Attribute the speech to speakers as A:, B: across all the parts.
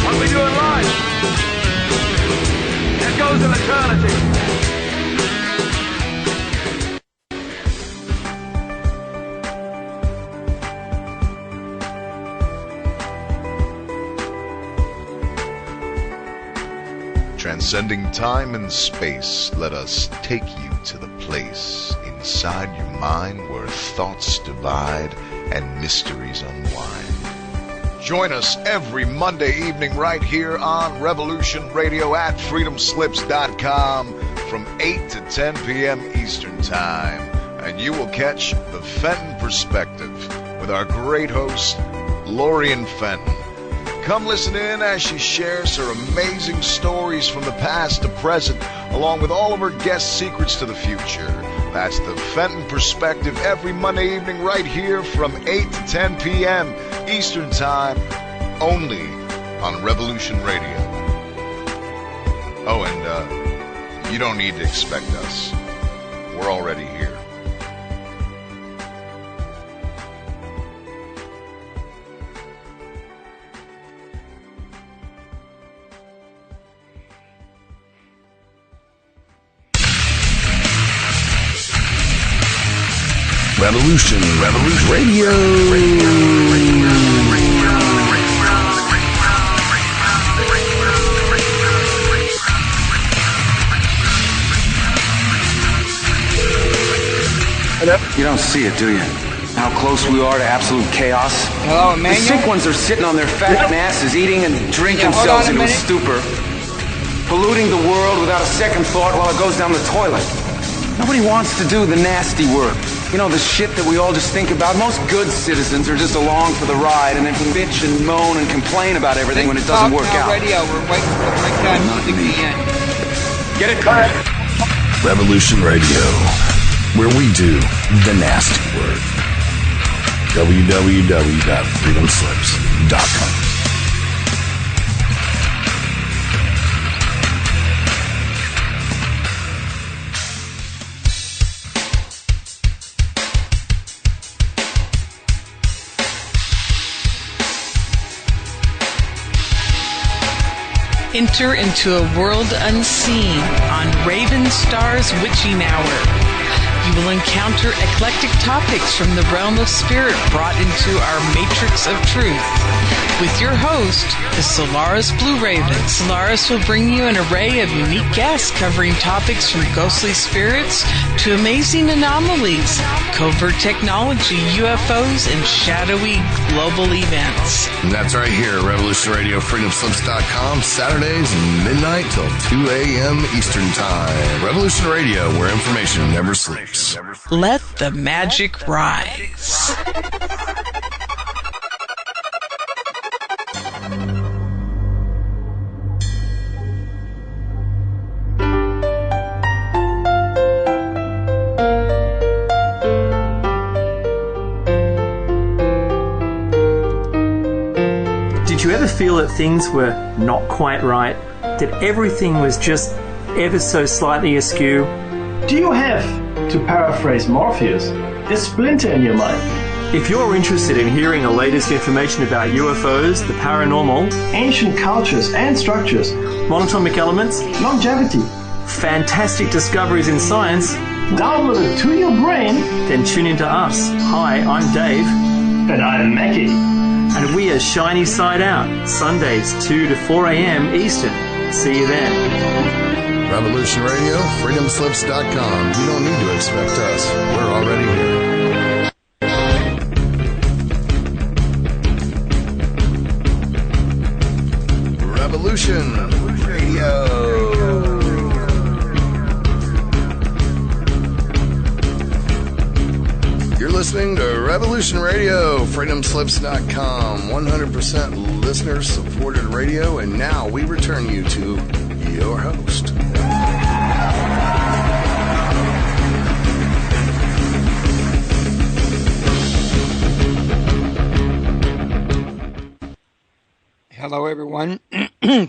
A: What we do in life, it goes in eternity.
B: Transcending time and space, let us take you to the place inside your mind where thoughts divide and mysteries unwind. Join us every Monday evening right here on Revolution Radio at freedomslips.com from 8 to 10 p.m. Eastern Time. And you will catch the Fenton Perspective with our great host, Lorian Fenton. Come listen in as she shares her amazing stories from the past to present, along with all of her guest secrets to the future. That's the Fenton Perspective every Monday evening right here from 8 to 10 p.m. Eastern Time, only on Revolution Radio. Oh, and you don't need to expect us. We're already here.
C: Revolution Radio.
D: You don't see it, do you? How close we are to absolute chaos?
E: Hello, Emmanuel?
D: The sick ones are sitting on their fat asses, eating and drinking themselves into a stupor, polluting the world without a second thought while it goes down the toilet. Nobody wants to do the nasty work. You know, the shit that we all just think about. Most good citizens are just along for the ride and then bitch and moan and complain about everything when it doesn't work out.
E: Radio. We're waiting for the breakdown music to end.
D: Get it cut.
C: Revolution Radio, where we do the nasty work. www.freedomslips.com.
F: Enter into a world unseen on Raven Star's Witching Hour. You will encounter eclectic topics from the realm of spirit brought into our matrix of truth. With your host, the Solaris Blue Raven. Solaris will bring you an array of unique guests covering topics from ghostly spirits to amazing anomalies, covert technology, UFOs, and shadowy global events.
C: And that's right here, Revolution Radio, freedomslips.com, Saturdays midnight till 2 a.m. Eastern Time. Revolution Radio, where information never sleeps.
F: Let the magic rise.
G: Did you ever feel that things were not quite right? That everything was just ever so slightly askew?
H: Do you have, to paraphrase Morpheus, a splinter in your mind?
G: If you're interested in hearing the latest information about UFOs, the paranormal,
H: ancient cultures and structures,
G: monatomic elements,
H: longevity,
G: fantastic discoveries in science,
H: downloaded to your brain,
G: then tune into us. Hi, I'm Dave.
H: And I'm Mackie.
G: And we are Shiny Side Out, Sundays 2 to 4 a.m. Eastern. See you then.
C: Revolution Radio, freedomslips.com. You don't need to expect us. We're already here. Revolution Radio. You're listening to Revolution Radio, freedomslips.com, 100% listener-supported radio, and now we return you to your host.
E: Hello, everyone.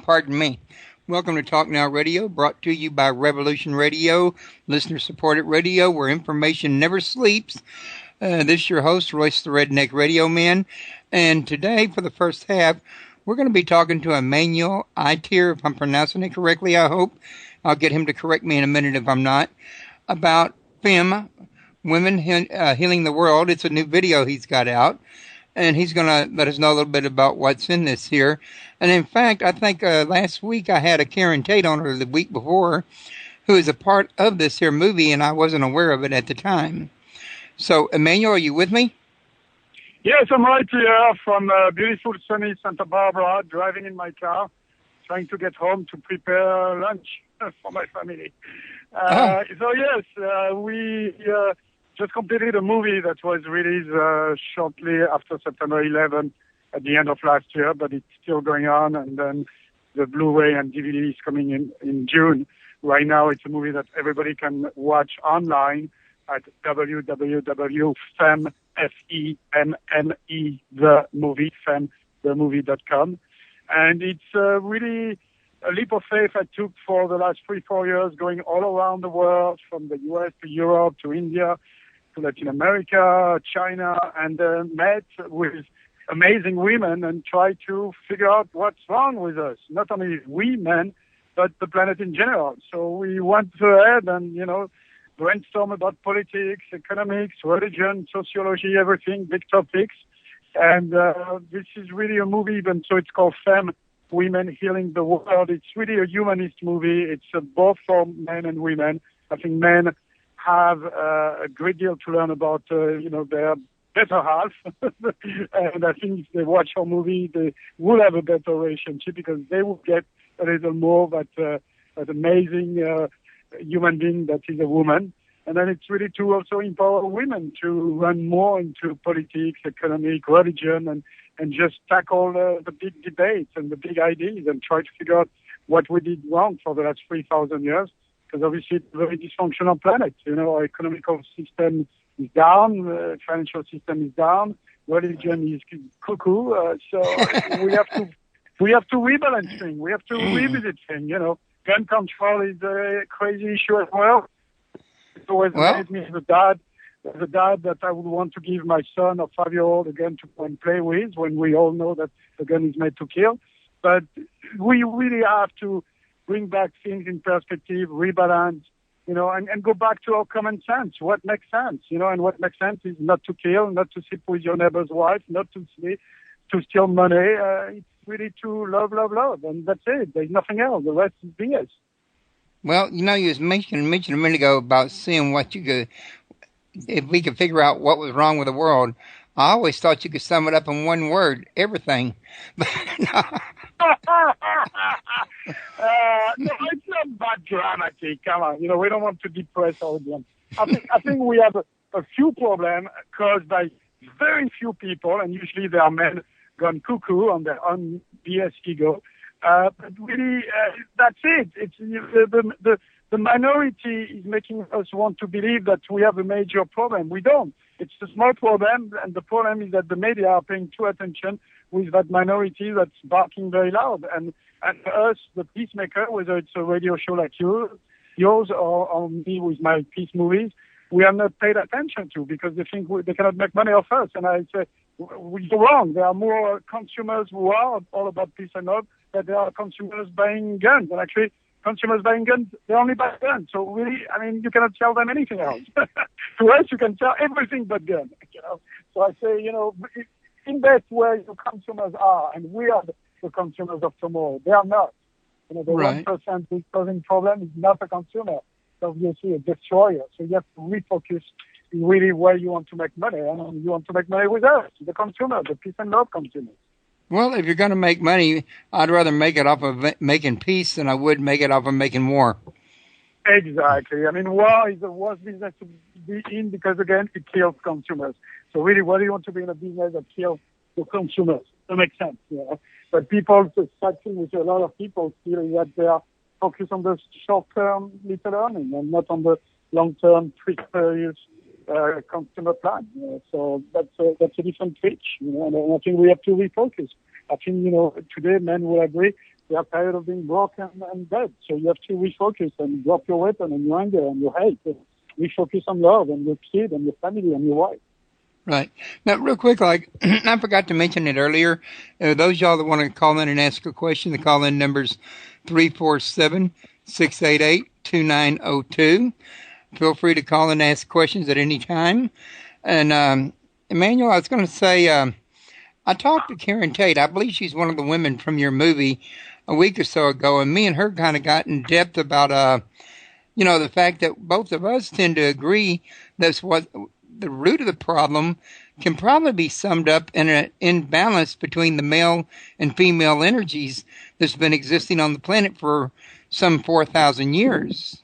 E: Pardon me. Welcome to Talk Now Radio, brought to you by Revolution Radio, listener-supported radio, where information never sleeps. This is your host, Royce the Redneck Radio Man. And today, for the first half, We're going to be talking to Emmanuel Itier, if I'm pronouncing it correctly, I hope. I'll get him to correct me in a minute if I'm not. About Femme, Women Healing the World. It's a new video he's got out. And he's going to let us know a little bit about what's in this here. And in fact, I think last week I had a Karen Tate on, or the week before, who is a part of this here movie, and I wasn't aware of it at the time. So, Emmanuel, are you with me?
I: Yes, I'm right here from beautiful sunny Santa Barbara, driving in my car, trying to get home to prepare lunch for my family. So yes, we just completed a movie that was released shortly after September 11 at the end of last year, but it's still going on, and then the Blu-ray and DVD is coming in June. Right now, it's a movie that everybody can watch online at www.femme, F-E-M-M-E, themovie.com. And it's really a leap of faith I took for the last 3-4 years, going all around the world, from the U.S. to Europe to India to Latin America, China, and met with amazing women and tried to figure out what's wrong with us. Not only we men, but the planet in general. So we went ahead and, brainstorm about politics, economics, religion, sociology, everything, big topics. And this is really a movie, even so it's called Femme, Women Healing the World. It's really a humanist movie. It's both for men and women. I think men have a great deal to learn about, their better half. And I think if they watch our movie, they will have a better relationship because they will get a little more that amazing human being that is a woman. And then it's really to also empower women to run more into politics, economic, religion, and just tackle the big debates and the big ideas and try to figure out what we did wrong for the last 3,000 years. Because obviously it's a very dysfunctional planet. Our economical system is down, financial system is down, religion is cuckoo. So we have to rebalance things. We have to revisit things. Gun control is a crazy issue as well. It always made me as a dad that I would want to give my son or 5-year-old a gun to go and play with when we all know that the gun is made to kill. But we really have to bring back things in perspective, rebalance, and go back to our common sense. What makes sense, and what makes sense is not to kill, not to sleep with your neighbor's wife, not to steal money. It's really to love, and that's it. There's nothing else. The rest is BS.
E: Well, you was mentioned a minute ago about seeing what you could, if we could figure out what was wrong with the world. I always thought you could sum it up in one word: everything.
I: No, it's not that dramatic. Come on, we don't want to depress our audience. I think we have a few problems caused by very few people, and usually they are men gone cuckoo on their own BS ego. But really, that's it. It's the minority is making us want to believe that we have a major problem. We don't. It's a small problem, and the problem is that the media are paying too attention with that minority that's barking very loud. And us, the peacemaker, whether it's a radio show like yours or me with my peace movies, we are not paid attention to because they think they cannot make money off us. And I say, you're wrong. There are more consumers who are all about peace and love than there are consumers buying guns. And actually, consumers buying guns, they only buy guns. So really, you cannot sell them anything else. To us, you can sell everything but guns. So I say, invest where your consumers are, and we are the consumers of tomorrow. They are not. The 1% who's causing problem is not a consumer. It's obviously a destroyer. So you have to refocus really where you want to make money. And you want to make money with us, the consumer, the peace and love consumers.
E: Well, if you're going to make money, I'd rather make it off of making peace than I would make it off of making war.
I: Exactly. War is the worst business to be in because, again, it kills consumers. So really, why do you want to be in a business that kills the consumers? That makes sense, But people, the sad thing with a lot of people feel that they are focused on the short-term little earning and not on the long-term, precarious consumer plan. So that's a different pitch, and I think we have to refocus. I think, today men will agree they are tired of being broken and dead. So you have to refocus and drop your weapon and your anger and your hate. Refocus on love and your kid and your family and your wife.
E: Right. Now, real quick, like, I forgot to mention it earlier. Those y'all that want to call in and ask a question, the call-in number's 347-688-2902. Feel free to call and ask questions at any time. And, Emmanuel, I was going to say, I talked to Karen Tate. I believe she's one of the women from your movie a week or so ago, and me and her kind of got in depth about, the fact that both of us tend to agree that's what the root of the problem can probably be summed up in an imbalance between the male and female energies that's been existing on the planet for some 4,000 years.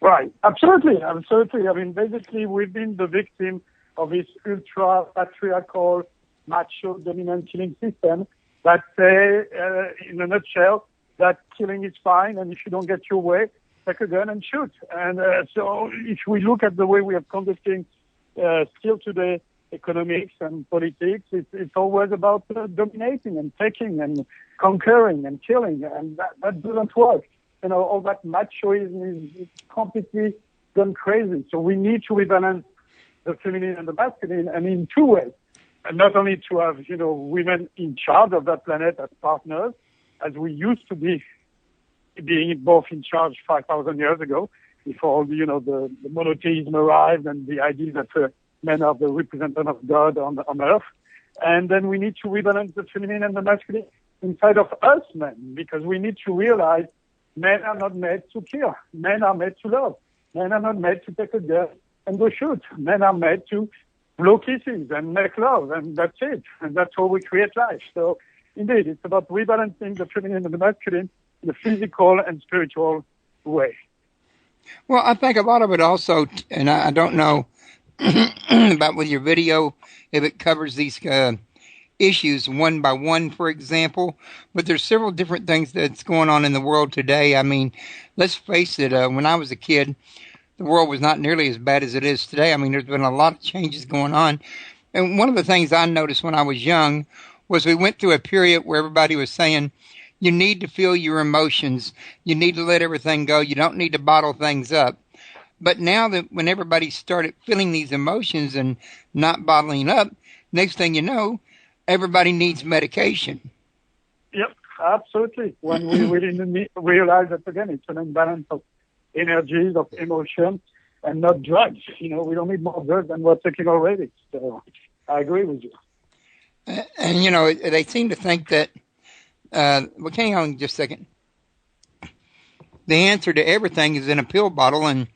I: Right. Absolutely. Absolutely. I mean, basically, we've been the victim of this ultra-patriarchal, macho, dominant killing system that say, in a nutshell, that killing is fine, and if you don't get your way, take a gun and shoot. And so if we look at the way we are conducting still today economics and politics, it's always about dominating and taking and conquering and killing, and that doesn't work. All that machoism is completely gone crazy. So we need to rebalance the feminine and the masculine, and in two ways. And not only to have, women in charge of that planet as partners, as we used to be, being both in charge 5,000 years ago, before, the monotheism arrived and the idea that men are the representative of God on earth. And then we need to rebalance the feminine and the masculine inside of us men, because we need to realize men are not made to kill. Men are made to love. Men are not made to take a gun and go shoot. Men are made to blow kisses and make love, and that's it. And that's how we create life. So, indeed, it's about rebalancing the feminine and the masculine in a physical and spiritual way.
E: Well, I think a lot of it also, and I don't know about with your video, if it covers these issues one by one, for example, but there's several different things that's going on in the world today. I mean, let's face it, when I was a kid, the world was not nearly as bad as it is today. I mean, there's been a lot of changes going on. And one of the things I noticed when I was young was we went through a period where everybody was saying, you need to feel your emotions. You need to let everything go. You don't need to bottle things up. But now that when everybody started feeling these emotions and not bottling up, next thing you know, everybody needs medication.
I: Yep, absolutely. When we really realize that, again, it's an imbalance of energies, of emotions, and not drugs. We don't need more drugs than we're taking already. So I agree with you.
E: And, they seem to think that, hang on just a second. The answer to everything is in a pill bottle. And,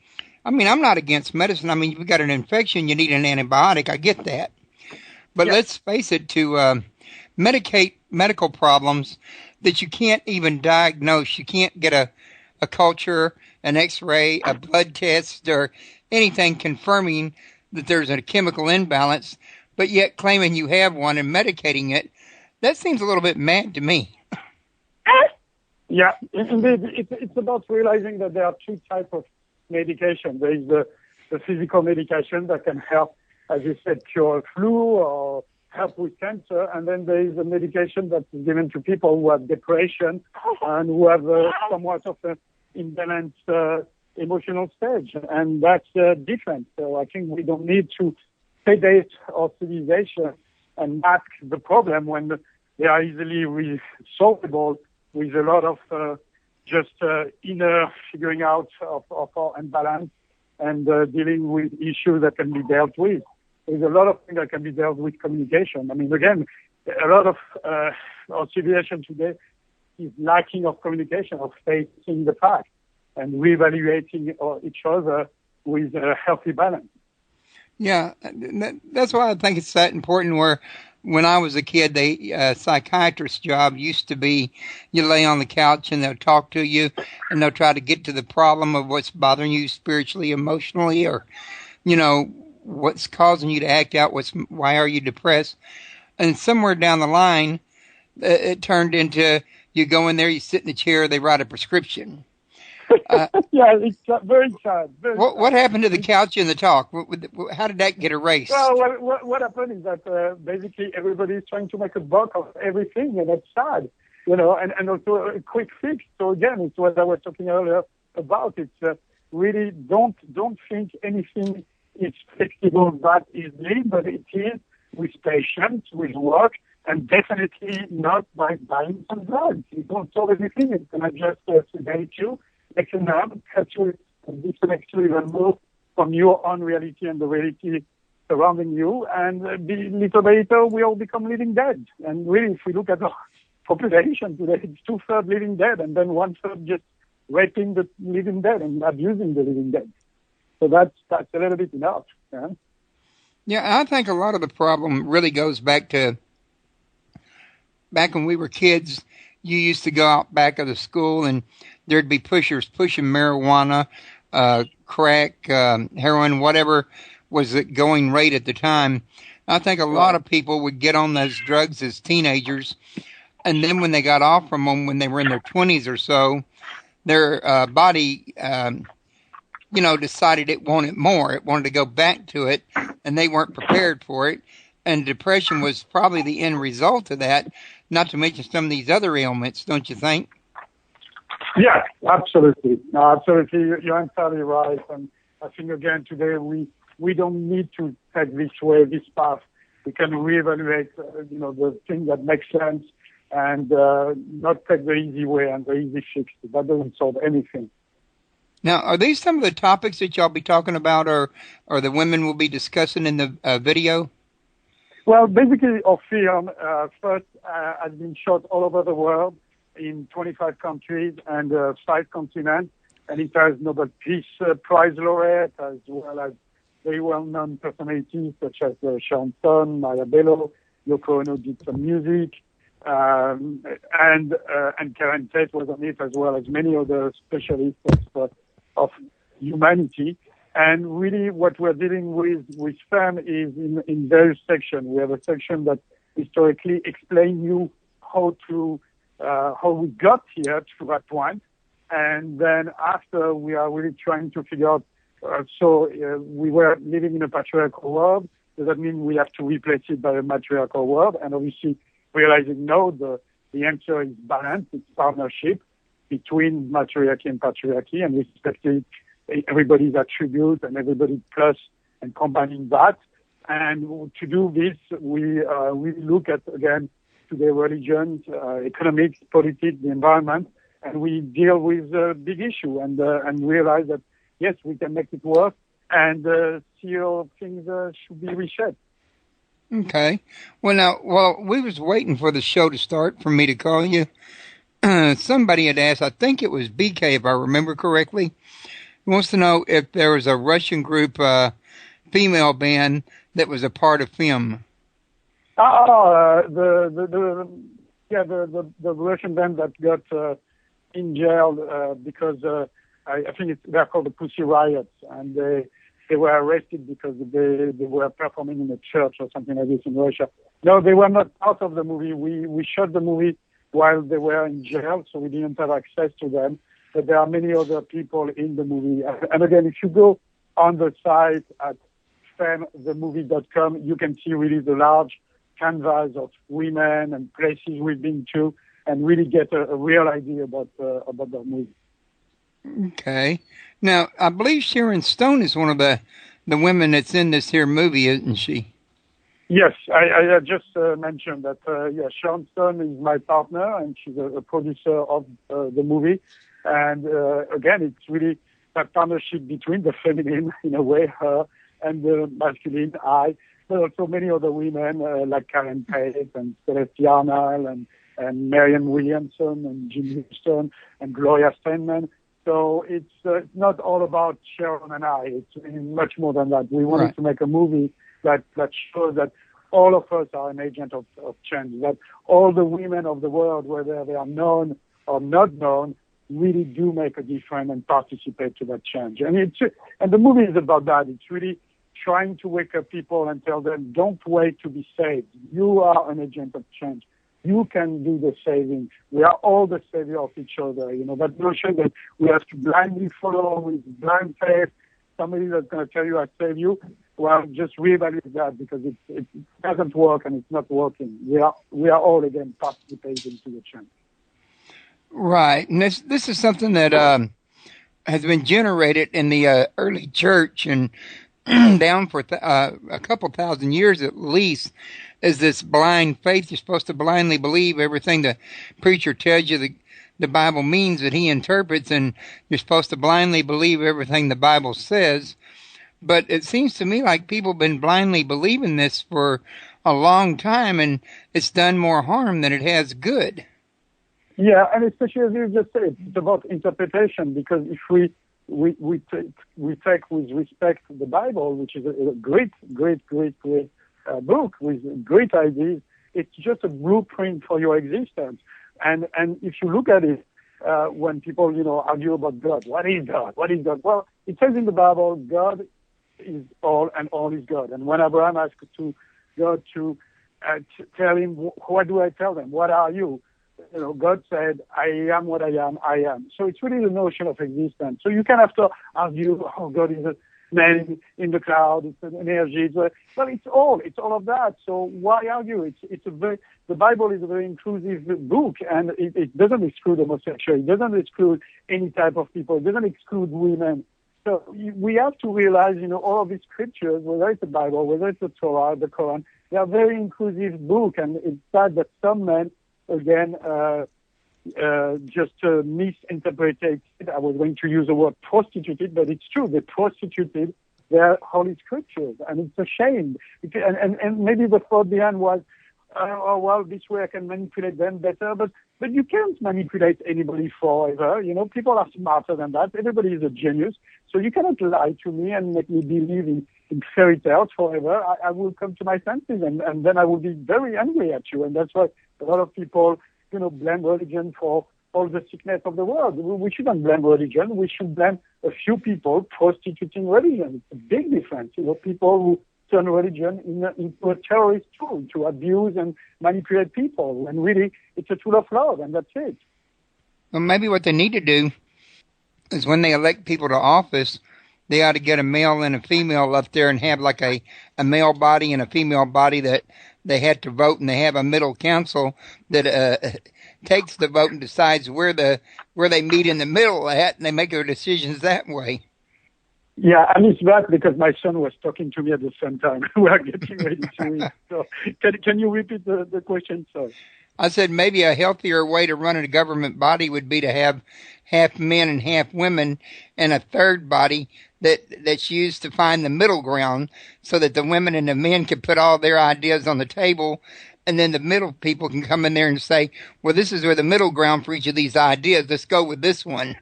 E: I mean, I'm not against medicine. I mean, if you've got an infection, you need an antibiotic. I get that. But let's face it, to medicate medical problems that you can't even diagnose, you can't get a culture, an x-ray, a blood test, or anything confirming that there's a chemical imbalance, but yet claiming you have one and medicating it, that seems a little bit mad to me.
I: Yeah, indeed. It's about realizing that there are two types of medication. There is the physical medication that can help, as you said, cure flu or help with cancer. And then there is a medication that is given to people who have depression and who have somewhat of an imbalanced emotional stage. And that's different. So I think we don't need to sedate our civilization and mask the problem when they are easily solvable with a lot of just inner figuring out of our imbalance and dealing with issues that can be dealt with. There's a lot of things that can be dealt with communication. I mean, again, a lot of our civilization today is lacking of communication, of facing the fact and reevaluating each other with a healthy balance.
E: Yeah, that's why I think it's that important where when I was a kid, the psychiatrist's job used to be you lay on the couch and they'll talk to you and they'll try to get to the problem of what's bothering you spiritually, emotionally, or, what's causing you to act out, why are you depressed? And somewhere down the line, it turned into you go in there, you sit in the chair, they write a prescription.
I: Yeah, it's very sad.
E: What happened to the couch and the talk? How did that get erased?
I: Well, what happened is that basically everybody is trying to make a buck of everything, and it's sad, and also a quick fix. So again, it's what I was talking earlier about. It's really don't think anything it's flexible that easily, but it is with patience, with work, and definitely not by buying some drugs. It won't solve everything. It's going to just sedate you, make you numb, cut you, disconnect you even more from your own reality and the reality surrounding you. And little by little, we all become living dead. And really, if we look at the population today, it's 2/3 living dead, and then 1/3 just raping the living dead and abusing the living dead. So that's a little bit enough. Yeah?
E: Yeah, I think a lot of the problem really goes back when we were kids. You used to go out back of the school and there'd be pushers pushing marijuana, crack, heroin, whatever was the going rate at the time. I think a lot of people would get on those drugs as teenagers, and then when they got off from them, when they were in their 20s or so, their body, decided it wanted more. It wanted to go back to it, and they weren't prepared for it. And depression was probably the end result of that, not to mention some of these other ailments, don't you think?
I: Yeah, absolutely. No, absolutely. You're entirely right. And I think, again, today we don't need to take this way, this path. We can reevaluate, the thing that makes sense and not take the easy way and the easy fix. That doesn't solve anything.
E: Now, are these some of the topics that y'all be talking about or the women will be discussing in the video?
I: Well, basically, our film first has been shot all over the world in 25 countries and 5 continents, and it has Nobel Peace Prize laureate as well as very well-known personalities such as Sharon Stone, Maya Bello, Yoko Ono did some music, and Karen Tate was on it as well as many other specialists of humanity. And really what we're dealing with Femme is in various sections. We have a section that historically explains you how we got here to that point. And then after we are really trying to figure out, we were living in a patriarchal world. Does that mean we have to replace it by a matriarchal world? And obviously realizing no, the answer is balance, it's partnership between matriarchy and patriarchy and respecting everybody's attributes and everybody plus and combining that. And to do this, we look at, again, today religions, economics, politics, the environment, and we deal with a big issue and realize that, yes, we can make it work and see how things should be reshaped.
E: Okay. Well, we was waiting for the show to start for me to call you. Somebody had asked, I think it was BK, if I remember correctly, he wants to know if there was a Russian group, female band that was a part of Femme.
I: The Russian band that got in jail because I think they're called the Pussy Riots, and they were arrested because they were performing in a church or something like this in Russia. No, they were not part of the movie. We shot the movie while they were in jail, so we didn't have access to them. But there are many other people in the movie. And again, if you go on the site at femmethemovie.com, you can see really the large canvas of women and places we've been to and really get a real idea about the movie.
E: Okay. Now, I believe Sharon Stone is one of the women that's in this here movie, isn't she?
I: Yes, I just mentioned that, Sharon Stone is my partner, and she's a producer of the movie. And again, it's really that partnership between the feminine, in a way, her, and the masculine, I, but also many other women like Karen Tate and Celeste Yarnall and Marianne Williamson and Jim Houston and Gloria Steinman. So it's not all about Sharon and I. It's really much more than that. We wanted to make a movie that shows that all of us are an agent of change, that all the women of the world, whether they are known or not known, really do make a difference and participate to that change. And the movie is about that. It's really trying to wake up people and tell them, don't wait to be saved. You are an agent of change. You can do the saving. We are all the savior of each other. That notion that we have to blindly follow with blind faith somebody that's going to tell you I save you. Well, just reevaluate that because it doesn't work and it's not working. We are all again participating to the change.
E: Right, and this is something that has been generated in the early church, and down for a couple thousand years at least is this blind faith. You're supposed to blindly believe everything the preacher tells you the Bible means that he interprets, and you're supposed to blindly believe everything the Bible says. But it seems to me like people have been blindly believing this for a long time, and it's done more harm than it has good.
I: Yeah, and especially as you just said, it's about interpretation, because if we take with respect the Bible, which is a great book with great ideas, it's just a blueprint for your existence. And if you look at it, when people argue about God, what is God? What is God? Well, it says in the Bible, God is all, and all is God. And when Abraham asked God to tell him, what do I tell them? What are you? God said, I am what I am, I am. So it's really the notion of existence. So you can have to argue, God is a man in the cloud, it's an energy. Well, it's all of that. So why argue? The Bible is a very inclusive book, and it doesn't exclude homosexuality. It doesn't exclude any type of people. It doesn't exclude women. So we have to realize, all of these scriptures, whether it's the Bible, whether it's the Torah, the Quran, they are very inclusive book, and it's sad that some men, again, just misinterpreted. I was going to use the word prostituted, but it's true. They prostituted their holy scriptures, and it's a shame. And maybe the thought behind was, this way I can manipulate them better, but you can't manipulate anybody forever. People are smarter than that. Everybody is a genius. So you cannot lie to me and make me believe in fairy tales forever. I will come to my senses, and then I will be very angry at you. And that's why a lot of people, blame religion for all the sickness of the world. We shouldn't blame religion. We should blame a few people prostituting religion. It's a big difference. People who turn religion into a terrorist tool to abuse and manipulate people. And really, it's a tool of love, and that's it.
E: Well, maybe what they need to do is when they elect people to office, they ought to get a male and a female up there and have like a male body and a female body that they had to vote, and they have a middle council that takes the vote and decides where they meet in the middle at, and they make their decisions that way.
I: Yeah, I missed that because my son was talking to me at the same time. We are getting ready to eat. So can you repeat the question, sir?
E: I said maybe a healthier way to run a government body would be to have half men and half women, and a third body that's used to find the middle ground, so that the women and the men can put all their ideas on the table, and then the middle people can come in there and say, well, this is where the middle ground for each of these ideas. Let's go with this one.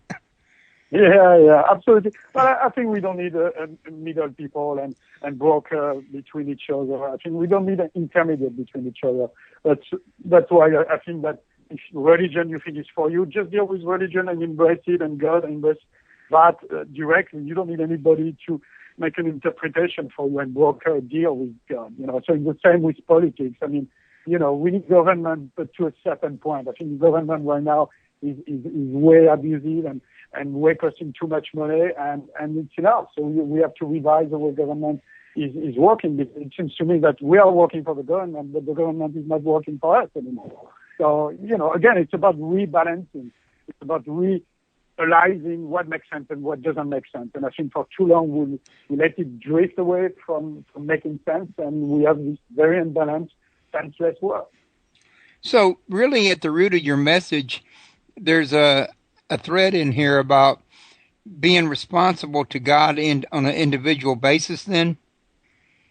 I: Yeah, absolutely. But I think we don't need a middle people and broker between each other. I think we don't need an intermediate between each other. That's why I think that if religion you think is for you, just deal with religion and embrace it, and God embrace that directly. You don't need anybody to make an interpretation for you and broker a deal with God. So it's the same with politics. I mean, we need government, but to a certain point. I think government right now is way abusive and way costing too much money, and it's enough. So we have to revise the way government is working. It seems to me that we are working for the government, but the government is not working for us anymore. So, again, it's about rebalancing. It's about realizing what makes sense and what doesn't make sense. And I think for too long we let it drift away from making sense, and we have this very unbalanced, senseless world.
E: So really at the root of your message, there's a thread in here about being responsible to God on an individual basis then?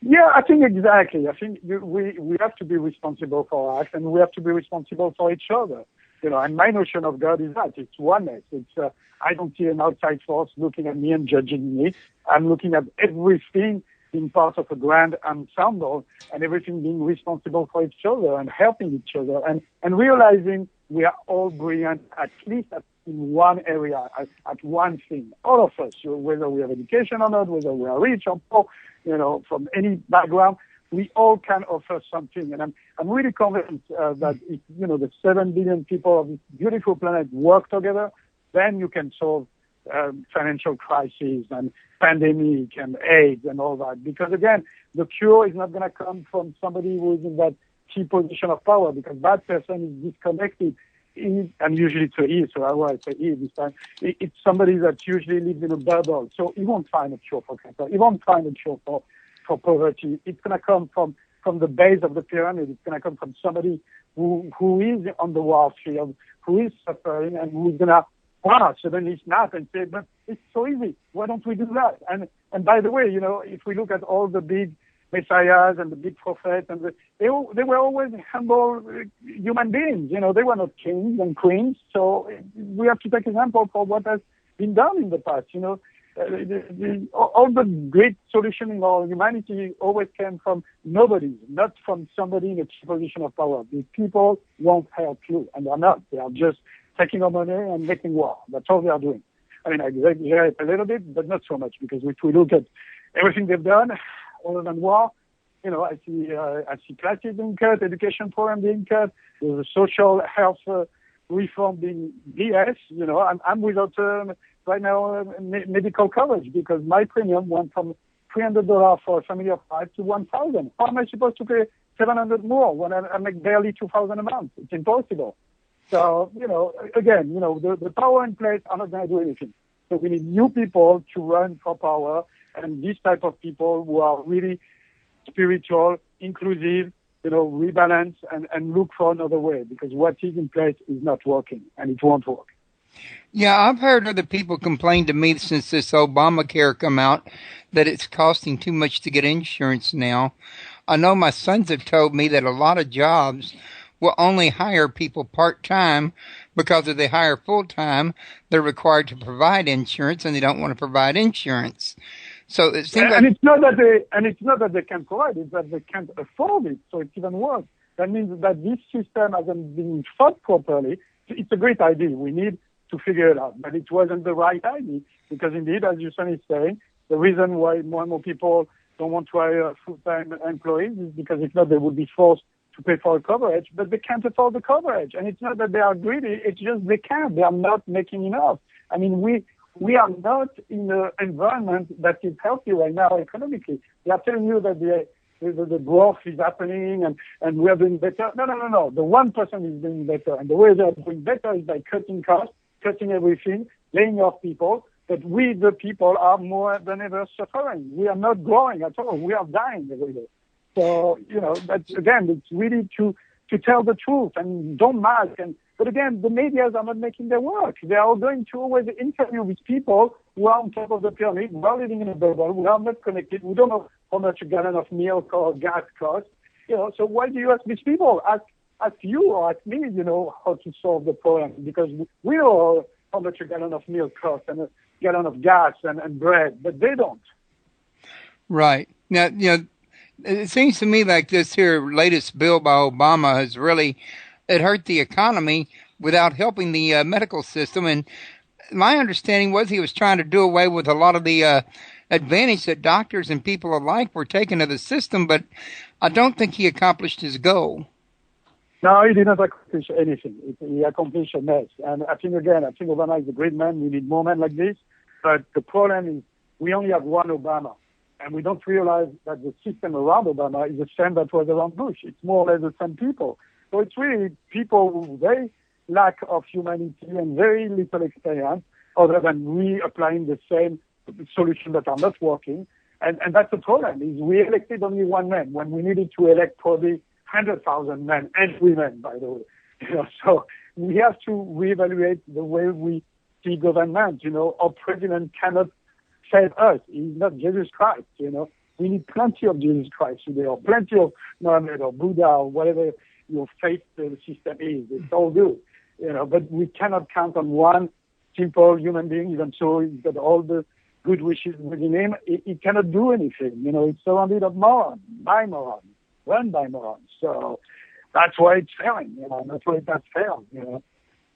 I: Yeah, I think exactly. I think we have to be responsible for our acts, and we have to be responsible for each other. And my notion of God is that it's oneness. It's I don't see an outside force looking at me and judging me. I'm looking at everything being part of a grand ensemble, and everything being responsible for each other and helping each other, and realizing we are all brilliant, at least in one area, at one thing. All of us, whether we have education or not, whether we are rich or poor, from any background, we all can offer something. And I'm really convinced that if, the 7 billion people of this beautiful planet work together, then you can solve financial crises and pandemic and AIDS and all that. Because again, the cure is not going to come from somebody who is in that key position of power, because that person is disconnected and usually it's a he, so I will say he this time. It's somebody that usually lives in a bubble, so he won't find a cure for cancer. He won't find a cure for poverty. It's going to come from the base of the pyramid. It's going to come from somebody who is on the war field, who is suffering, and who's going to suddenly snap and say, but it's so easy. Why don't we do that? And by the way, if we look at all the big messiahs and the big prophets, and they were always humble human beings. They were not kings and queens. So we have to take example for what has been done in the past. All the great solution in our humanity always came from nobody, not from somebody in a key position of power. These people won't help you, and they're not. They are just taking our money and making war. That's all they are doing. I mean, I exaggerate a little bit, but not so much, because if we look at everything they've done, other than war, I see classes being cut, education program being cut, there's a social health reform being BS. I'm without right now medical coverage because my premium went from $300 for a family of 5 to $1,000. How am I supposed to pay $700 more when I make barely $2,000 a month? It's impossible. So, again, the power in place are not going to do anything. So we need new people to run for power, and these type of people who are really spiritual, inclusive, rebalance and look for another way, because what is in place is not working, and it won't work.
E: Yeah, I've heard other people complain to me since this Obamacare come out that it's costing too much to get insurance now. I know my sons have told me that a lot of jobs will only hire people part-time because if they hire full-time, they're required to provide insurance, and they don't want to provide insurance. So it seems
I: and it's not that they can't provide it, that they can't afford it. So it's even worse. That means that this system hasn't been thought properly. It's a great idea. We need to figure it out, but it wasn't the right idea, because indeed, as your son is saying, the reason why more and more people don't want to hire full-time employees is because if not, they would be forced to pay for coverage, but they can't afford the coverage. And it's not that they are greedy, it's just they can't. They are not making enough. I mean, we are not in an environment that is healthy right now economically. They are telling you that the growth is happening and we are doing better. No. The 1% is doing better. And the way they are doing better is by cutting costs, cutting everything, laying off people. But we, the people, are more than ever suffering. We are not growing at all. We are dying every day. So, that's, again, it's really to tell the truth and don't mask. But again, the medias are not making their work. They are going to always interview with people who are on top of the pyramid, who are living in a bubble, who are not connected, who don't know how much a gallon of milk or gas costs. So why do you ask these people? Ask you or ask me, how to solve the problem, because we know how much a gallon of milk costs and a gallon of gas and bread, but they don't.
E: Right. Now, it seems to me like this here latest bill by Obama has really, it hurt the economy without helping the medical system. And my understanding was he was trying to do away with a lot of the advantage that doctors and people alike were taking to the system, but I don't think he accomplished his goal.
I: No, he did not accomplish anything. He accomplished a mess. And I think Obama is a great man. We need more men like this. But the problem is we only have one Obama. And we don't realize that the system around Obama is the same that was around Bush. It's more or less the same people. So it's really people with very lack of humanity and very little experience, other than reapplying the same solutions that are not working. And that's the problem, is we elected only one man when we needed to elect probably 100,000 men and women, by the way. So we have to reevaluate the way we see government. Our president cannot save us. He's not Jesus Christ. We need plenty of Jesus Christ today, or plenty of Muhammad or Buddha or whatever your faith system is. It's all good, but we cannot count on one simple human being, even so he's got all the good wishes within him. He cannot do anything. It's surrounded of morons, by morons, run by morons. So that's why it's failing. That's why it has failed.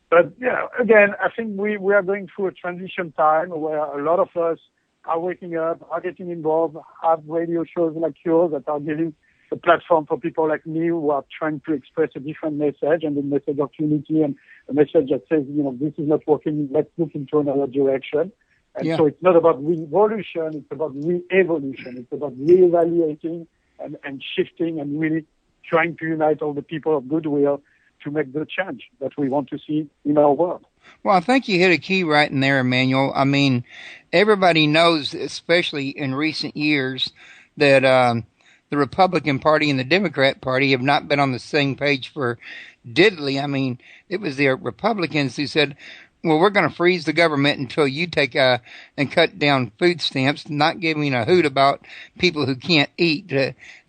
I: But again, I think we are going through a transition time where a lot of us are waking up, are getting involved, have radio shows like yours that are giving a platform for people like me who are trying to express a different message, and the message of unity, and a message that says, this is not working, let's look into another direction. And so it's not about revolution, it's about re-evolution. It's about reevaluating and shifting and really trying to unite all the people of goodwill to make the change that we want to see in our world.
E: Well, I think you hit a key right in there, Emmanuel. I mean, everybody knows, especially in recent years, that the Republican Party and the Democrat Party have not been on the same page for diddly. I mean, it was the Republicans who said, well, we're going to freeze the government until you take and cut down food stamps, not giving a hoot about people who can't eat,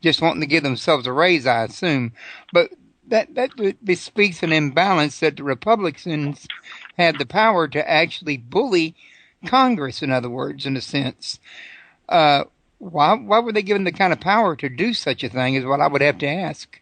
E: just wanting to give themselves a raise, I assume. But that bespeaks an imbalance that the Republicans had the power to actually bully Congress, in other words, in a sense. Why were they given the kind of power to do such a thing is what I would have to ask.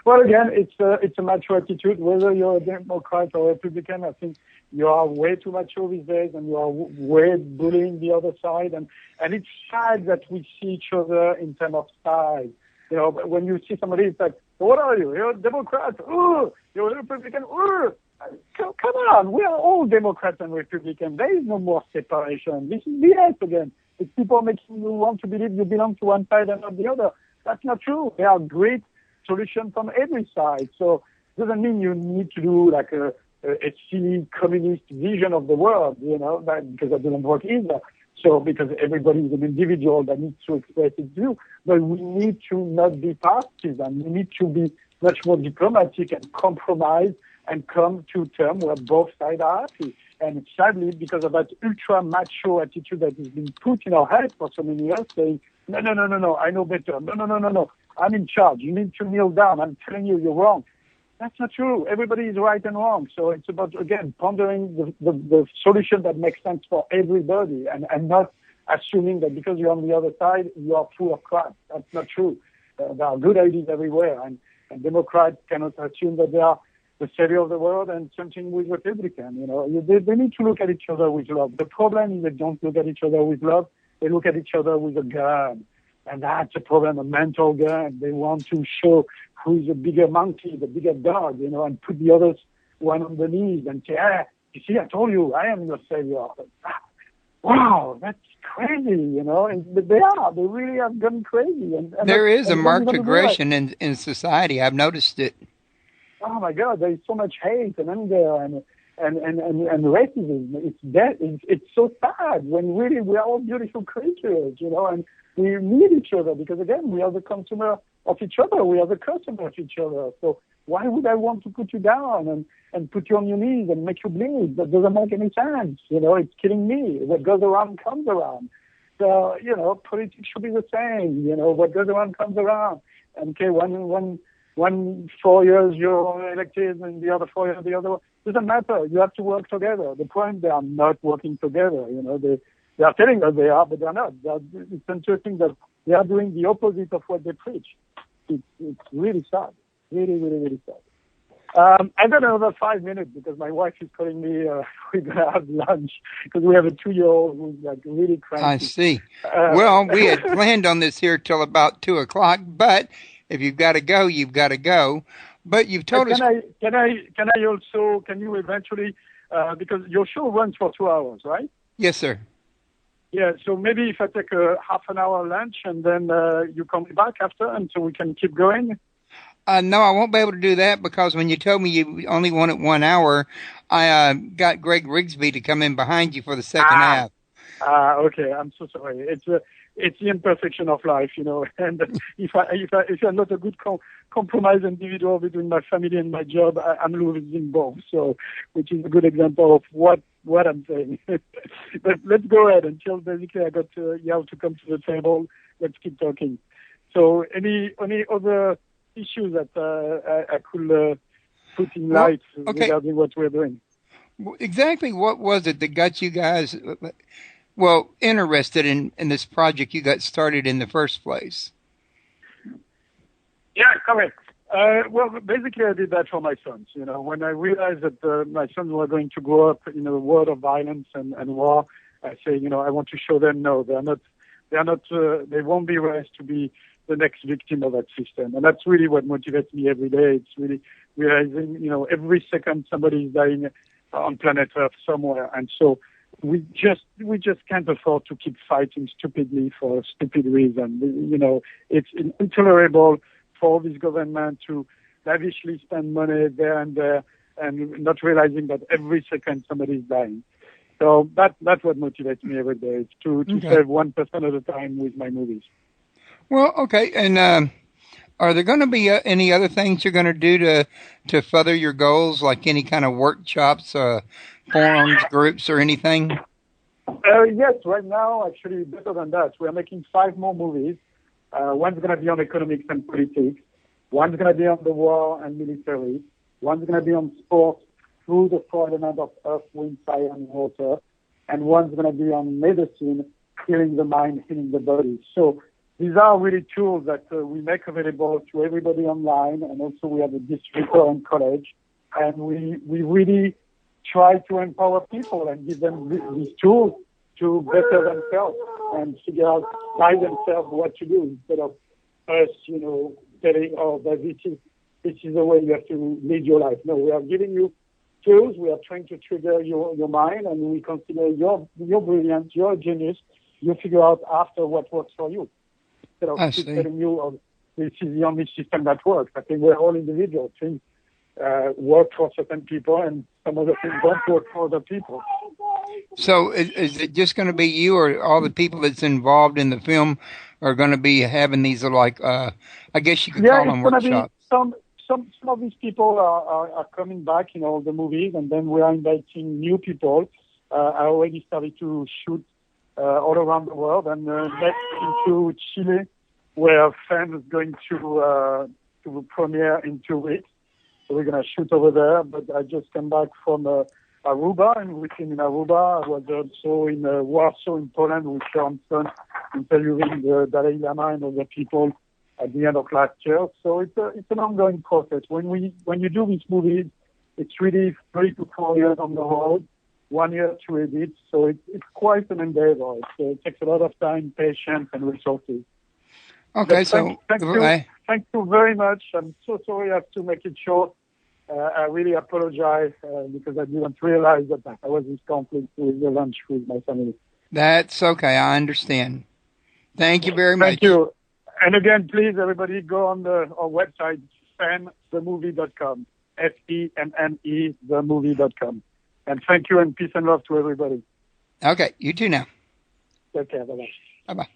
I: Well, again, it's a macho attitude. Whether you're a Democrat or Republican, I think you are way too macho these days, and you are way bullying the other side. And it's sad that we see each other in terms of size. You know, when you see somebody, it's like, what are you? You're a Democrat. Ooh, you're a Republican. Ooh. Come on, we are all Democrats and Republicans. There is no more separation. This is BS again. It's people making you want to believe you belong to one side and not the other. That's not true. There are great solutions on every side. So it doesn't mean you need to do like a silly communist vision of the world, you know, because that doesn't work either. So because everybody is an individual that needs to express its view, but we need to not be partisan. We need to be much more diplomatic and compromise and come to a term where both sides are happy. And sadly, because of that ultra-macho attitude that has been put in our head for so many years, saying, no, I know better. No, I'm in charge. You need to kneel down. I'm telling you, you're wrong. That's not true. Everybody is right and wrong. So it's about, again, pondering the solution that makes sense for everybody and not assuming that because you're on the other side, you are full of crap. That's not true. There are good ideas everywhere. And Democrats cannot assume that they are the savior of the world, and something with Republican. You know, they need to look at each other with love. The problem is they don't look at each other with love. They look at each other with a gun, and that's a problem, a mental gun. They want to show who's the bigger monkey, the bigger dog, you know, and put the others one on the knees and say, you see, I told you, I am your savior. Wow, that's crazy, you know. But they really have gone crazy. And
E: there is a marked aggression in society. I've noticed it.
I: Oh my God, there is so much hate and anger and racism. It's so sad when really we are all beautiful creatures, you know, and we need each other because again, we are the consumer of each other. We are the customer of each other. So why would I want to put you down and put you on your knees and make you bleed? That doesn't make any sense. You know, it's killing me. What goes around comes around. So, you know, politics should be the same. You know, what goes around comes around. And okay, one 4 years you're elected and the other 4 years the other one. Doesn't matter. You have to work together. The point, they are not working together. You know, they are telling us they are, but they're not. It's interesting that they are doing the opposite of what they preach. It's really sad. Really, really, really sad. I've got another 5 minutes because my wife is calling me. We're going to have lunch because we have a 2-year-old who's like really cranky.
E: I see. Well, we had planned on this here till about 2:00, but if you've got to go, you've got to go. But you've told us. Can you eventually,
I: because your show runs for 2 hours, right?
E: Yes, sir.
I: Yeah, so maybe if I take a half an hour lunch and then you call me back after and so we can keep going?
E: No, I won't be able to do that because when you told me you only wanted 1 hour, I got Greg Rigsby to come in behind you for the second half.
I: Okay, I'm so sorry. It's the imperfection of life, you know. And if I'm not a good compromise individual between my family and my job, I'm losing both. So, which is a good example of what I'm saying. But let's go ahead until basically I got Yao to come to the table. Let's keep talking. So, any other issues that I could put in light regarding what we're doing?
E: Exactly what was it that got you guys interested in this project you got started in the first place?
I: Yeah, correct. Well, basically I did that for my sons. You know, when I realized that my sons were going to grow up in a world of violence and war, I say, you know, I want to show them, no, they won't be raised to be the next victim of that system. And that's really what motivates me every day. It's really realizing, you know, every second somebody is dying on planet Earth somewhere. And so we just can't afford to keep fighting stupidly for a stupid reason. You know, it's intolerable for this government to lavishly spend money there and there, and not realizing that every second somebody is dying. So that's what motivates me every day, is to save 1% at a time with my movies.
E: Well, okay. And are there going to be any other things you're going to do to further your goals, like any kind of workshops, forums, groups, or anything?
I: Yes, right now, actually, better than that. We are making 5 more movies. One's going to be on economics and politics. One's going to be on the war and military. One's going to be on sports through the 4 elements of earth, wind, fire, and water. And one's going to be on medicine, healing the mind, healing the body. So these are really tools that we make available to everybody online. And also we have a distributor in college. And we really try to empower people and give them these tools to better themselves and figure out by themselves what to do, instead of us, telling, oh, that this is the way you have to lead your life. No, we are giving you tools. We are trying to trigger your mind, and we consider you're brilliant, you're a genius. You figure out after what works for you. Instead of telling you, oh, this is the only system that works. I think we're all individuals. Things work for certain people, and some other things don't work for other people.
E: So is it just going to be you, or all the people that's involved in the film are going to be having these, like, I guess you could call them workshops?
I: Some of these people are coming back in all the movies, and then we are inviting new people. I already started to shoot all around the world, and next into Chile, where Femme is going to premiere in 2 weeks. So we're going to shoot over there, but I just came back from Aruba, and within in Aruba, I was also in Warsaw in Poland with Johnson, interviewing the Dalai Lama and other people at the end of last year. So it's an ongoing process. When you do these movies, it's really 3 to 4 years on the road, 1 year to edit. So it's quite an endeavor. It takes a lot of time, patience, and resources.
E: Okay,
I: thank you very much. I'm so sorry I have to make it short. I really apologize because I didn't realize that I was in conflict with the lunch with my family.
E: That's okay. I understand. Thank you very much.
I: Thank you. And again, please, everybody, go on our website, femmethemovie.com, FEMME, themovie.com. And thank you, and peace and love to everybody.
E: Okay, you too now.
I: Take care. Bye-bye.
E: Bye-bye.